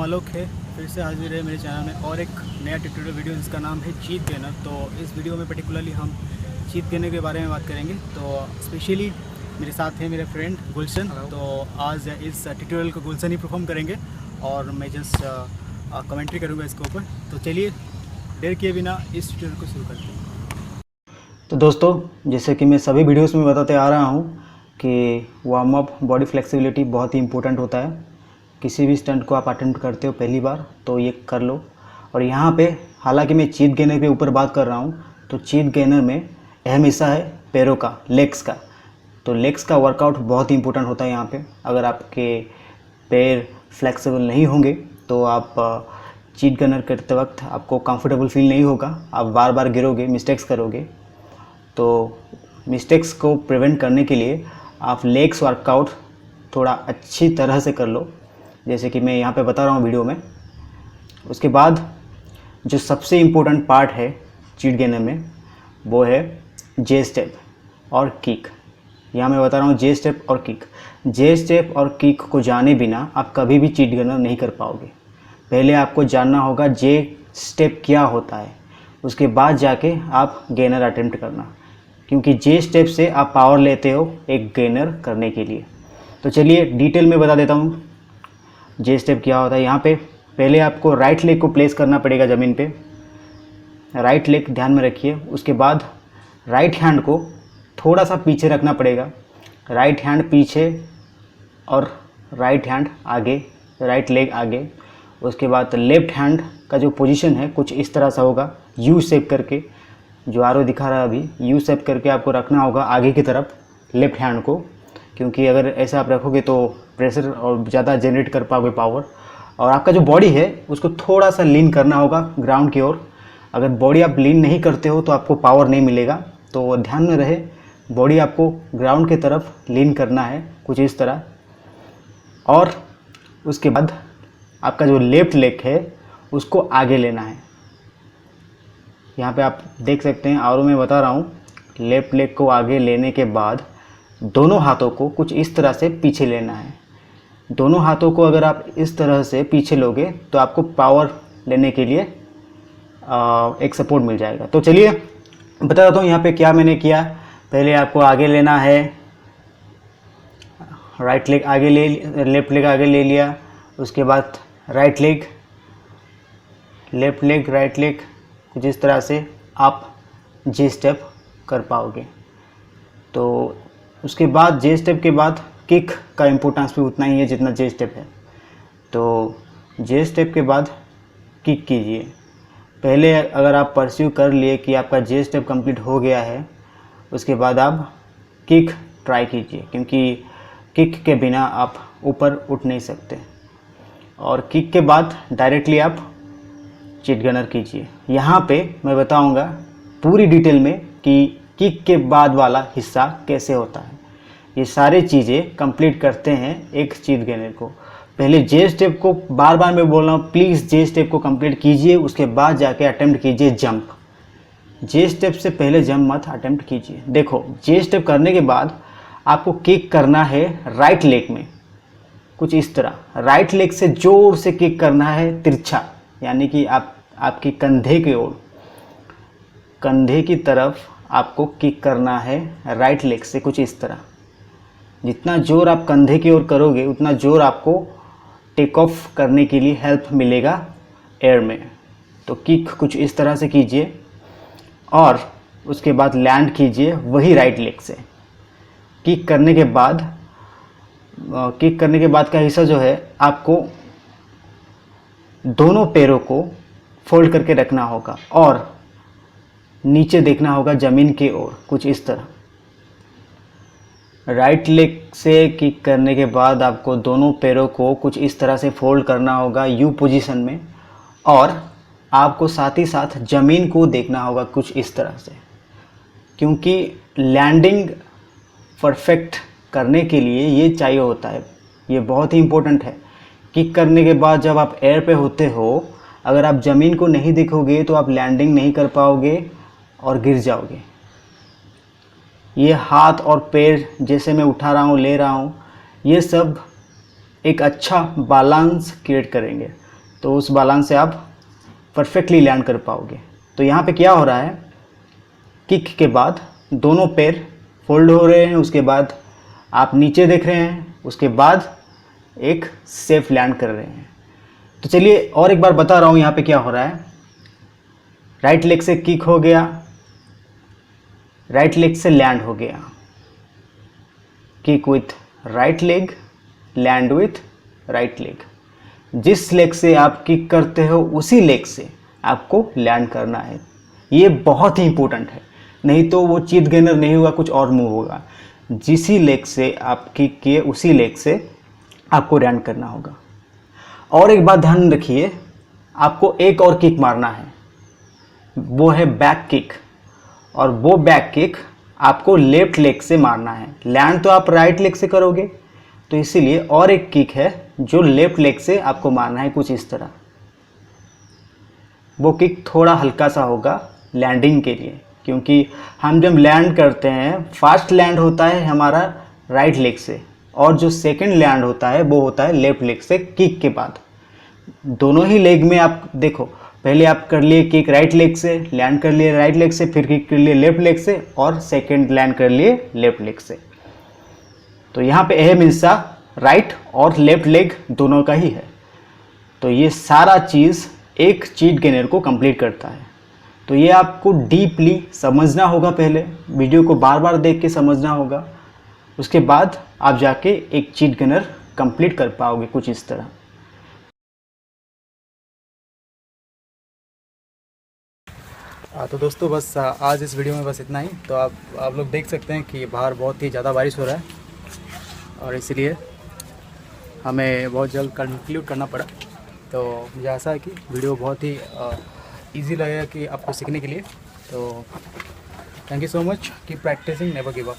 आलोक है। फिर से हाजिर है मेरे चैनल में और एक नया ट्यूटोरियल वीडियो जिसका नाम है चीट गेनर। तो इस वीडियो में पर्टिकुलरली हम चीट गेनर के बारे में बात करेंगे। तो स्पेशली मेरे साथ है मेरे फ्रेंड गुलशन। तो आज इस ट्यूटोरियल को गुलशन ही परफॉर्म करेंगे और मैं जस्ट कमेंट्री करूँगा इसके ऊपर। तो चलिए देर किए बिना इस ट्यूटोरियल को शुरू करते हैं। तो दोस्तों, जैसे कि मैं सभी वीडियोस में बताते आ रहा हूँ कि वार्म अप बॉडी फ्लेक्सिबिलिटी बहुत ही इंपॉर्टेंट होता है। किसी भी स्टंट को आप अटेम्प्ट करते हो पहली बार तो ये कर लो। और यहाँ पे हालांकि मैं चीट गेनर के ऊपर बात कर रहा हूँ, तो चीट गेनर में अहम हिस्सा है पैरों का, लेग्स का। तो लेग्स का वर्कआउट बहुत ही इंपॉर्टेंट होता है यहाँ पे। अगर आपके पैर फ्लेक्सिबल नहीं होंगे तो आप चीट गेनर करते वक्त आपको कंफर्टेबल फील नहीं होगा, आप बार बार गिरोगे, मिस्टेक्स करोगे। तो मिस्टेक्स को प्रिवेंट करने के लिए आप लेग्स वर्कआउट थोड़ा अच्छी तरह से कर लो, जैसे कि मैं यहाँ पे बता रहा हूँ वीडियो में। उसके बाद जो सबसे इम्पोर्टेंट पार्ट है चीट गेनर में वो है जे स्टेप और किक। यहाँ मैं बता रहा हूँ जे स्टेप और किक। जे स्टेप और किक को जाने बिना आप कभी भी चीट गेनर नहीं कर पाओगे। पहले आपको जानना होगा जे स्टेप क्या होता है, उसके बाद जाके आप गेनर अटेम्प्ट करना, क्योंकि जे स्टेप से आप पावर लेते हो एक गेनर करने के लिए। तो चलिए डिटेल में बता देता हूँ जे स्टेप क्या होता है। यहाँ पे पहले आपको राइट लेग को प्लेस करना पड़ेगा ज़मीन पे। राइट लेग ध्यान में रखिए। उसके बाद राइट हैंड को थोड़ा सा पीछे रखना पड़ेगा, राइट हैंड पीछे और राइट हैंड आगे, राइट लेग आगे। उसके बाद लेफ्ट हैंड का जो पोजीशन है कुछ इस तरह से होगा, यू शेप करके, जो आरो दिखा रहा है अभी, यू शेप करके आपको रखना होगा आगे की तरफ लेफ्ट हैंड को, क्योंकि अगर ऐसा आप रखोगे तो प्रेशर और ज़्यादा जनरेट कर पाओगे पावर। और आपका जो बॉडी है उसको थोड़ा सा लीन करना होगा ग्राउंड की ओर। अगर बॉडी आप लीन नहीं करते हो तो आपको पावर नहीं मिलेगा। तो ध्यान में रहे, बॉडी आपको ग्राउंड की तरफ लीन करना है कुछ इस तरह। और उसके बाद आपका जो लेफ्ट लेग है उसको आगे लेना है। यहाँ पे आप देख सकते हैं और मैं बता रहा हूँ, लेफ्ट लेग को आगे लेने के बाद दोनों हाथों को कुछ इस तरह से पीछे लेना है। दोनों हाथों को अगर आप इस तरह से पीछे लोगे तो आपको पावर लेने के लिए एक सपोर्ट मिल जाएगा। तो चलिए बता देता हूँ यहाँ पे क्या मैंने किया। पहले आपको आगे लेना है, राइट लेग आगे ले, लेफ्ट लेग आगे ले लिया। उसके बाद right leg, left leg, right leg, कुछ इस तरह से आप जे स्टेप कर पाओगे। तो उसके बाद जे स्टेप के बाद किक का इम्पोर्टेंस भी उतना ही है जितना जे स्टेप है। तो जे स्टेप के बाद किक कीजिए। पहले अगर आप परस्यू कर लिए कि आपका जे स्टेप कंप्लीट हो गया है, उसके बाद आप किक ट्राई कीजिए, क्योंकि किक के बिना आप ऊपर उठ नहीं सकते। और किक के बाद डायरेक्टली आप चीट गेनर कीजिए। यहाँ पे मैं बताऊँगा पूरी डिटेल में कि किक के बाद वाला हिस्सा कैसे होता है। ये सारी चीज़ें कंप्लीट करते हैं एक चीट गेनर को। पहले जे स्टेप को बार बार मैं बोल रहा हूँ, प्लीज़ जे स्टेप को कंप्लीट कीजिए, उसके बाद जाके अटेम्प्ट कीजिए जंप। जे स्टेप से पहले जंप मत अटेम्प्ट कीजिए। देखो, जे स्टेप करने के बाद आपको किक करना है राइट लेग में, कुछ इस तरह। राइट लेग से ज़ोर से किक करना है तिरछा, यानी कि आपकी कंधे की ओर, कंधे की तरफ आपको किक करना है राइट लेग से, कुछ इस तरह। जितना ज़ोर आप कंधे की ओर करोगे उतना ज़ोर आपको टेक ऑफ करने के लिए हेल्प मिलेगा एयर में। तो किक कुछ इस तरह से कीजिए और उसके बाद लैंड कीजिए वही राइट लेग से। किक करने के बाद का हिस्सा जो है आपको दोनों पैरों को फोल्ड करके रखना होगा और नीचे देखना होगा ज़मीन की ओर, कुछ इस तरह। राइट लेग से किक करने के बाद आपको दोनों पैरों को कुछ इस तरह से फोल्ड करना होगा यू पोजीशन में, और आपको साथ ही साथ ज़मीन को देखना होगा कुछ इस तरह से, क्योंकि लैंडिंग परफेक्ट करने के लिए ये चाहिए होता है। ये बहुत ही इम्पोर्टेंट है। किक करने के बाद जब आप एयर पे होते हो, अगर आप ज़मीन को नहीं देखोगे तो आप लैंडिंग नहीं कर पाओगे और गिर जाओगे। ये हाथ और पैर जैसे मैं उठा रहा हूँ, ले रहा हूँ, ये सब एक अच्छा बैलेंस क्रिएट करेंगे। तो उस बैलेंस से आप परफेक्टली लैंड कर पाओगे। तो यहाँ पे क्या हो रहा है, किक के बाद दोनों पैर फोल्ड हो रहे हैं, उसके बाद आप नीचे देख रहे हैं, उसके बाद एक सेफ लैंड कर रहे हैं। तो चलिए और एक बार बता रहा हूँ यहाँ पे क्या हो रहा है। राइट लेग से किक हो गया, राइट लेग से लैंड हो गया, kick with right leg, land with right leg. जिस लेग से आप किक करते हो उसी लेग से आपको लैंड करना है। ये बहुत ही इंपॉर्टेंट है, नहीं तो वो चीत गेनर नहीं होगा, कुछ और मूव होगा। जिस लेग से आप किक किए उसी लेग से आपको लैंड करना होगा। और एक बात ध्यान रखिए, आपको एक और किक मारना है, वो है बैक किक, और वो बैक किक आपको लेफ्ट लेग से मारना है। लैंड तो आप राइट लेग से करोगे, तो इसीलिए और एक किक है जो लेफ्ट लेग से आपको मारना है, कुछ इस तरह। वो किक थोड़ा हल्का सा होगा लैंडिंग के लिए, क्योंकि हम जब लैंड करते हैं फास्ट लैंड होता है हमारा राइट लेग से, और जो सेकंड लैंड होता है वो होता है लेफ्ट लेग से किक के बाद। दोनों ही लेग में आप देखो, पहले आप कर लिए किक राइट लेग से, लैंड कर लिए राइट लेग से, फिर किक कर लिए लेफ्ट लेग से, और सेकंड लैंड कर लिए लेफ्ट लेग से। तो यहाँ पे अहम हिस्सा राइट और लेफ्ट लेग दोनों का ही है। तो ये सारा चीज़ एक चीट गेनर को कंप्लीट करता है। तो ये आपको डीपली समझना होगा, पहले वीडियो को बार बार देख के समझना होगा, उसके बाद आप जाके एक चीट गेनर कंप्लीट कर पाओगे, कुछ इस तरह। तो दोस्तों बस आज इस वीडियो में बस इतना ही। तो आप लोग देख सकते हैं कि बाहर बहुत ही ज़्यादा बारिश हो रहा है, और इसलिए हमें बहुत जल्द कंक्लूड करना पड़ा। तो मुझे आशा है कि वीडियो बहुत ही इजी लगेगा कि आपको सीखने के लिए। तो thank you so much, keep practising, never give up.